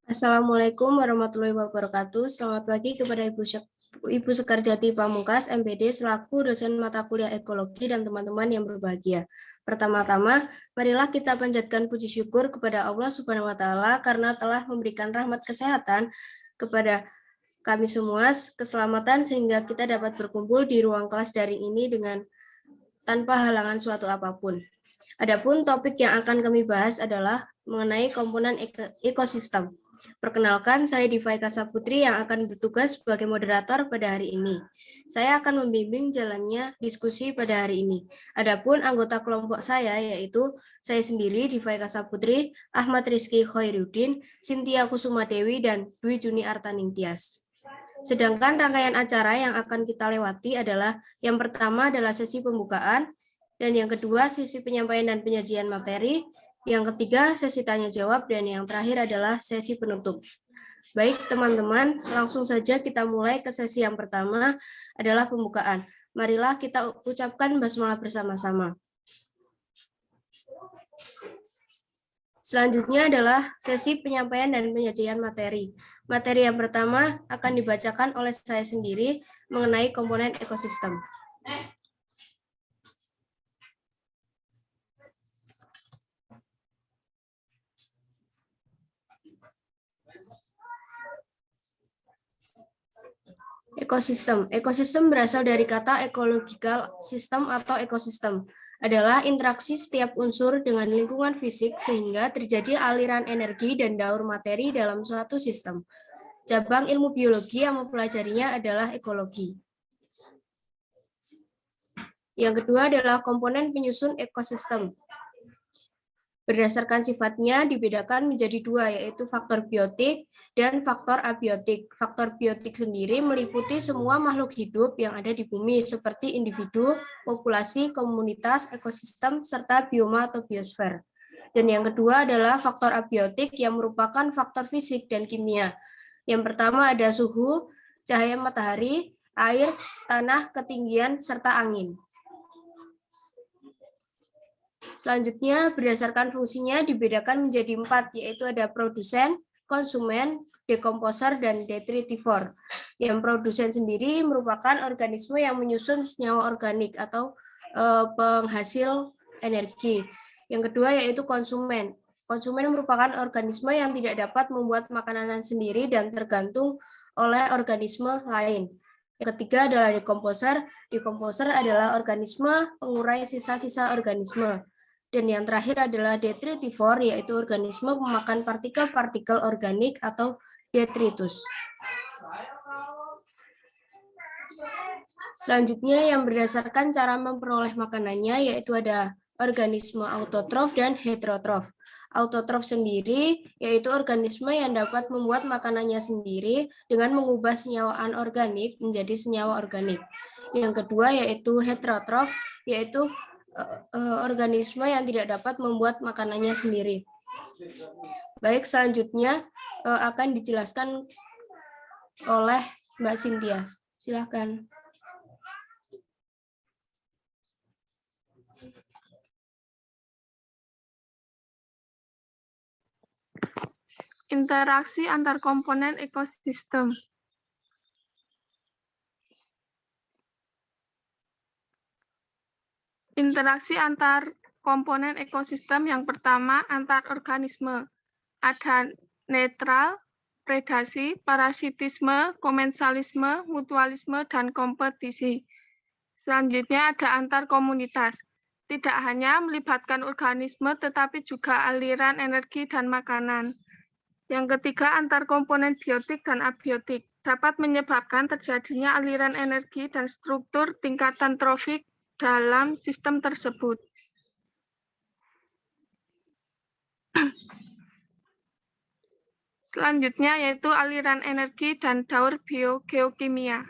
Assalamualaikum warahmatullahi wabarakatuh. Selamat pagi kepada Ibu Sekarjati Pamungkas, MPD, selaku dosen mata kuliah ekologi dan teman-teman yang berbahagia. Pertama-tama, marilah kita panjatkan puji syukur kepada Allah Subhanahu wa Ta'ala karena telah memberikan rahmat kesehatan kepada kami semua, keselamatan sehingga kita dapat berkumpul di ruang kelas daring ini dengan tanpa halangan suatu apapun. Adapun topik yang akan kami bahas adalah mengenai komponen ekosistem. Perkenalkan, saya Diva Eka Saputri yang akan bertugas sebagai moderator pada hari ini. Saya akan membimbing jalannya diskusi pada hari ini. Adapun anggota kelompok saya yaitu saya sendiri Diva Eka Saputri, Ahmad Rizky Khairuddin, Cynthia Kusuma Dewi, dan Dwi Juni Artaning Tias. Sedangkan rangkaian acara yang akan kita lewati adalah yang pertama adalah sesi pembukaan, dan yang kedua sesi penyampaian dan penyajian materi, yang ketiga sesi tanya jawab, dan yang terakhir adalah sesi penutup. Baik teman-teman, langsung saja kita mulai ke sesi yang pertama adalah pembukaan. Marilah kita ucapkan basmalah bersama-sama. Selanjutnya adalah sesi penyampaian dan penyajian materi. Materi yang pertama akan dibacakan oleh saya sendiri mengenai komponen ekosistem. Ekosistem. Ekosistem berasal dari kata ecological system atau ekosistem. Adalah interaksi setiap unsur dengan lingkungan fisik sehingga terjadi aliran energi dan daur materi dalam suatu sistem. Cabang ilmu biologi yang mempelajarinya adalah ekologi. Yang kedua adalah komponen penyusun ekosistem. Berdasarkan sifatnya dibedakan menjadi dua, yaitu faktor biotik dan faktor abiotik. Faktor biotik sendiri meliputi semua makhluk hidup yang ada di bumi, seperti individu, populasi, komunitas, ekosistem, serta bioma atau biosfer. Dan yang kedua adalah faktor abiotik yang merupakan faktor fisik dan kimia. Yang pertama ada suhu, cahaya matahari, air, tanah, ketinggian, serta angin. Selanjutnya, berdasarkan fungsinya dibedakan menjadi 4, yaitu ada produsen, konsumen, dekomposer, dan detritivor. Yang produsen sendiri merupakan organisme yang menyusun senyawa organik atau penghasil energi. Yang kedua yaitu konsumen. Konsumen merupakan organisme yang tidak dapat membuat makanan sendiri dan tergantung oleh organisme lain. Yang ketiga adalah dekomposer. Dekomposer adalah organisme pengurai sisa-sisa organisme. Dan yang terakhir adalah detritivor, yaitu organisme pemakan partikel-partikel organik atau detritus. Selanjutnya yang berdasarkan cara memperoleh makanannya, yaitu ada organisme autotrof dan heterotrof. Autotrof sendiri yaitu organisme yang dapat membuat makanannya sendiri dengan mengubah senyawa anorganik menjadi senyawa organik. Yang kedua yaitu heterotrof, yaitu organisme yang tidak dapat membuat makanannya sendiri. Baik, selanjutnya akan dijelaskan oleh Mbak Cynthia. Silakan. Interaksi antar komponen ekosistem. Interaksi antar komponen ekosistem yang pertama antar organisme. Ada netral, predasi, parasitisme, komensalisme, mutualisme, dan kompetisi. Selanjutnya ada antar komunitas. Tidak hanya melibatkan organisme, tetapi juga aliran energi dan makanan. Yang ketiga, antar komponen biotik dan abiotik. Dapat menyebabkan terjadinya aliran energi dan struktur tingkatan trofik dalam sistem tersebut. Selanjutnya yaitu aliran energi dan daur biogeokimia.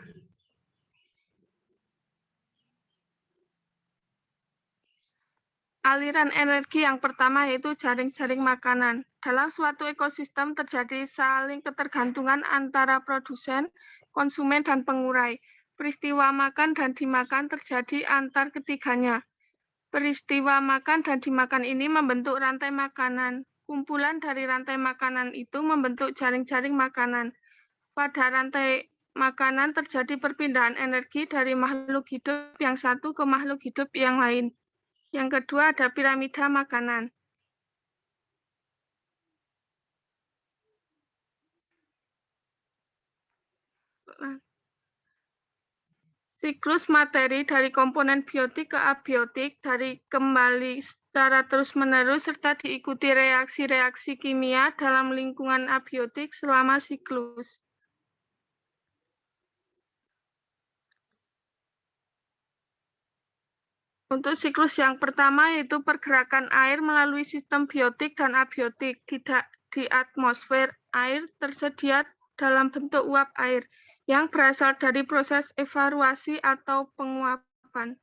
Aliran energi yang pertama yaitu jaring-jaring makanan. Dalam suatu ekosistem terjadi saling ketergantungan antara produsen, konsumen, dan pengurai. Peristiwa makan dan dimakan terjadi antar ketiganya. Peristiwa makan dan dimakan ini membentuk rantai makanan. Kumpulan dari rantai makanan itu membentuk jaring-jaring makanan. Pada rantai makanan terjadi perpindahan energi dari makhluk hidup yang satu ke makhluk hidup yang lain. Yang kedua ada piramida makanan. Siklus materi dari komponen biotik ke abiotik dari kembali secara terus-menerus serta diikuti reaksi-reaksi kimia dalam lingkungan abiotik selama siklus. Untuk siklus yang pertama yaitu pergerakan air melalui sistem biotik dan abiotik. Di atmosfer, air tersedia dalam bentuk uap air yang berasal dari proses evaluasi atau penguapan.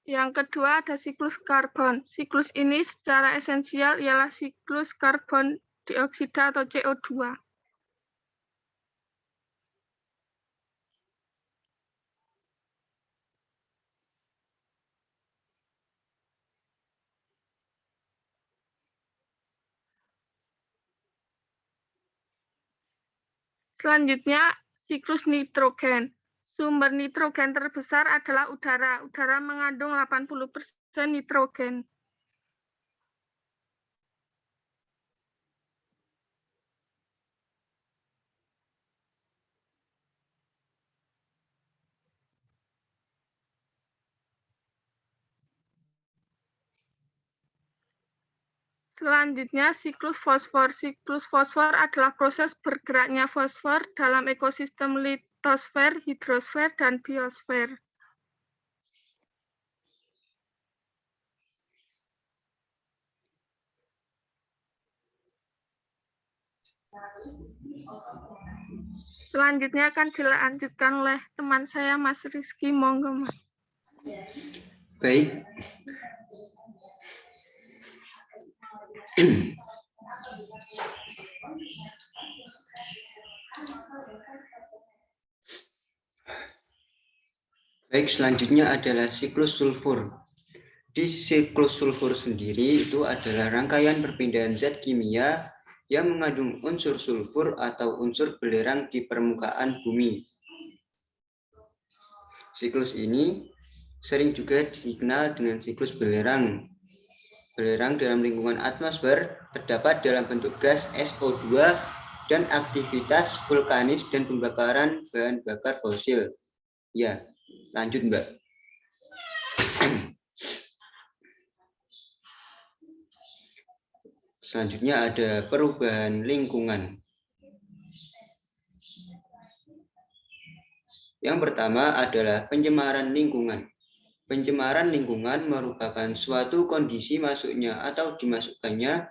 Yang kedua ada siklus karbon. Siklus ini secara esensial ialah siklus karbon dioksida atau CO2. Selanjutnya, siklus nitrogen. Sumber nitrogen terbesar adalah udara. Udara mengandung 80% nitrogen. Selanjutnya, siklus fosfor. Siklus fosfor adalah proses bergeraknya fosfor dalam ekosistem litosfer, hidrosfer, dan biosfer. Selanjutnya akan dilanjutkan oleh teman saya, Mas Rizky. Monggo, Mas. Baik. Baik, selanjutnya adalah siklus sulfur. Di siklus sulfur sendiri itu adalah rangkaian perpindahan zat kimia yang mengandung unsur sulfur atau unsur belerang di permukaan bumi. Siklus ini sering juga dikenal dengan siklus belerang. Belerang dalam lingkungan atmosfer terdapat dalam bentuk gas SO2 dan aktivitas vulkanis dan pembakaran bahan bakar fosil. Ya, lanjut Mbak. Selanjutnya ada perubahan lingkungan. Yang pertama adalah pencemaran lingkungan. Pencemaran lingkungan merupakan suatu kondisi masuknya atau dimasukkannya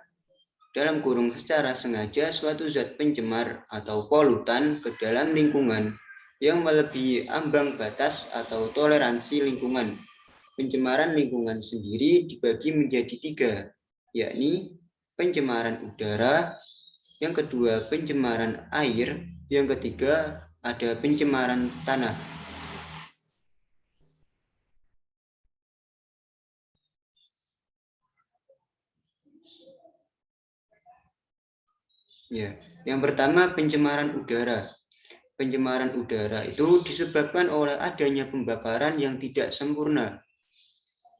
dalam kurung secara sengaja suatu zat pencemar atau polutan ke dalam lingkungan yang melebihi ambang batas atau toleransi lingkungan. Pencemaran lingkungan sendiri dibagi menjadi 3, yakni pencemaran udara, yang kedua pencemaran air, yang ketiga ada pencemaran tanah. Ya, yang pertama pencemaran udara. Pencemaran udara itu disebabkan oleh adanya pembakaran yang tidak sempurna.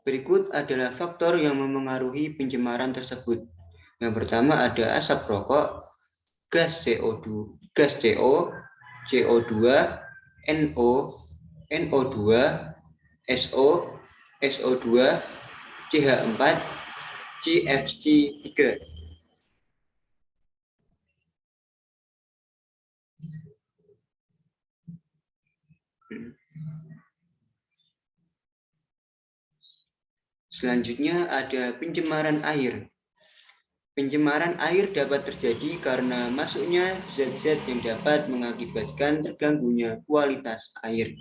Berikut adalah faktor yang memengaruhi pencemaran tersebut. Yang pertama ada asap rokok, gas CO2, gas CO, CO2, NO, NO2, SO, SO2, CH4, CFC3. Selanjutnya ada pencemaran air. Pencemaran air dapat terjadi karena masuknya zat-zat yang dapat mengakibatkan terganggunya kualitas air.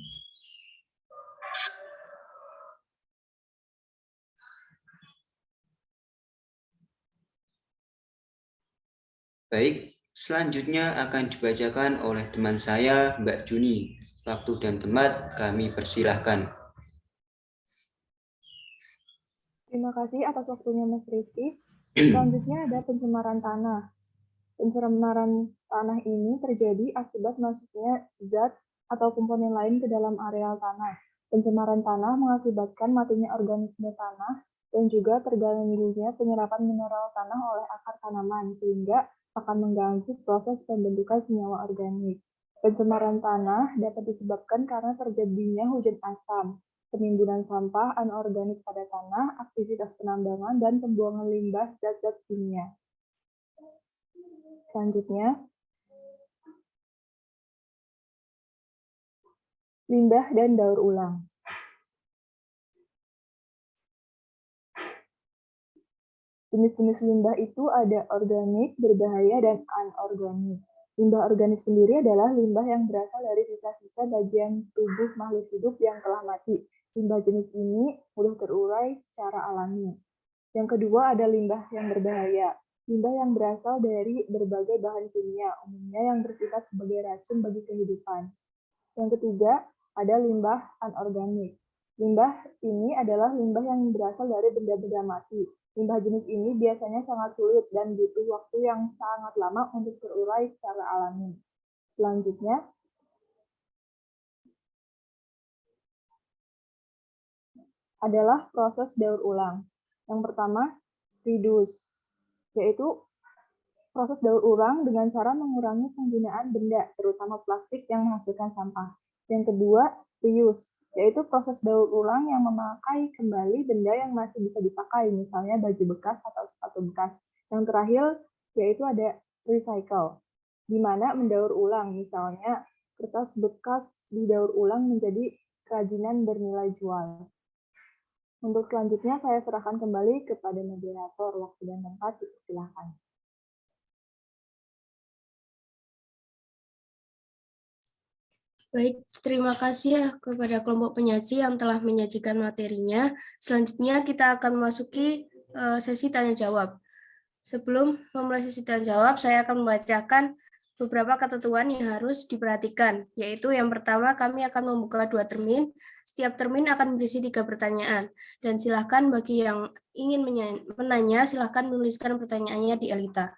Baik, selanjutnya akan dibacakan oleh teman saya, Mbak Juni. Waktu dan tempat kami persilahkan. Terima kasih atas waktunya Mas Rizky. Selanjutnya ada pencemaran tanah. Pencemaran tanah ini terjadi akibat masuknya zat atau komponen lain ke dalam areal tanah. Pencemaran tanah mengakibatkan matinya organisme tanah dan juga terganggunya penyerapan mineral tanah oleh akar tanaman, sehingga akan mengganggu proses pembentukan senyawa organik. Pencemaran tanah dapat disebabkan karena terjadinya hujan asam, penimbunan sampah anorganik pada tanah, aktivitas penambangan, dan pembuangan limbah zat-zat kimia. Selanjutnya, limbah dan daur ulang. Jenis-jenis limbah itu ada organik, berbahaya, dan anorganik. Limbah organik sendiri adalah limbah yang berasal dari sisa-sisa bagian tubuh makhluk hidup yang telah mati. Limbah jenis ini mudah terurai secara alami. Yang kedua ada limbah yang berbahaya. Limbah yang berasal dari berbagai bahan kimia, umumnya yang bersifat sebagai racun bagi kehidupan. Yang ketiga ada limbah anorganik. Limbah ini adalah limbah yang berasal dari benda-benda mati. Limbah jenis ini biasanya sangat sulit dan butuh waktu yang sangat lama untuk terurai secara alami. Selanjutnya, adalah proses daur ulang. Yang pertama, reduce, yaitu proses daur ulang dengan cara mengurangi penggunaan benda, terutama plastik yang menghasilkan sampah. Yang kedua, reuse, yaitu proses daur ulang yang memakai kembali benda yang masih bisa dipakai, misalnya baju bekas atau sepatu bekas. Yang terakhir, yaitu ada recycle, di mana mendaur ulang, misalnya kertas bekas didaur ulang menjadi kerajinan bernilai jual. Untuk selanjutnya, saya serahkan kembali kepada moderator. Waktu dan tempat, silakan. Baik, terima kasih ya kepada kelompok penyaji yang telah menyajikan materinya. Selanjutnya kita akan memasuki sesi tanya-jawab. Sebelum memulai sesi tanya-jawab, saya akan membacakan beberapa ketentuan yang harus diperhatikan, yaitu yang pertama kami akan membuka 2 termin. Setiap termin akan berisi 3 pertanyaan. Dan silakan bagi yang ingin menanya, silakan menuliskan pertanyaannya di Elita.